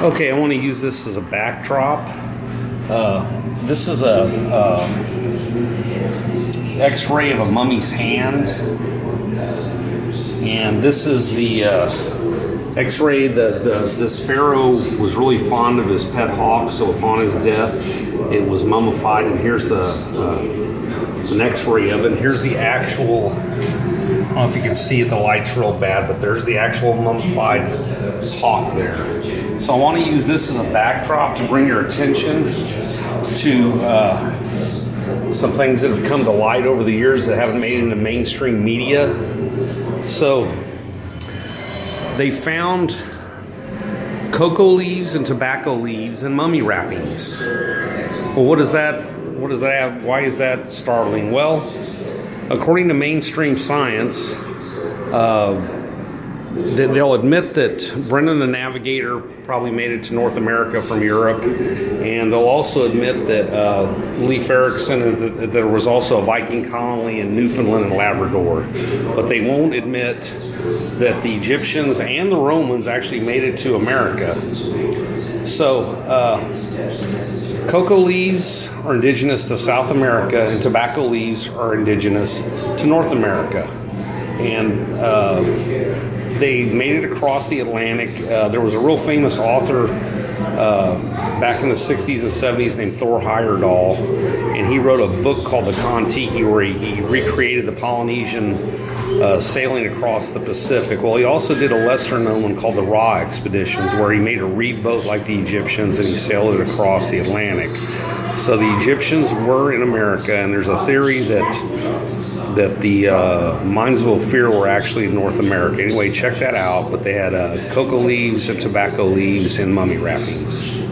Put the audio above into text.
Okay, I want to use this as a backdrop. This is a X-ray of a mummy's hand, and this is the X-ray. This pharaoh was really fond of his pet hawk, so upon his death, it was mummified. And here's an X-ray of it. And here's the actual. I don't know if you can see it. The light's real bad, but there's the actual mummified hawk there. So I want to use this as a backdrop to bring your attention to some things that have come to light over the years that haven't made it into mainstream media. So they found cocoa leaves and tobacco leaves and mummy wrappings. Well, what does that have? Why is that startling? Well, according to mainstream science, they'll admit that Brendan the Navigator probably made it to North America from Europe, and they'll also admit that Leif Erikson, that there was also a Viking colony in Newfoundland and Labrador, but they won't admit that the Egyptians and the Romans actually made it to America. So cocoa leaves are indigenous to South America, and tobacco leaves are indigenous to North America, and they made it across the Atlantic. There was a real famous author back in the 60s and 70s named Thor Heyerdahl, and he wrote a book called The Kon-Tiki, where he recreated the Polynesian sailing across the Pacific. Well, he also did a lesser known one called the Ra Expeditions, where he made a reed boat like the Egyptians and he sailed it across the Atlantic. So the Egyptians were in America, and there's a theory that the mines of Ophir were actually in North America. Anyway, check that out. But they had cocoa leaves and tobacco leaves and mummy wrappings.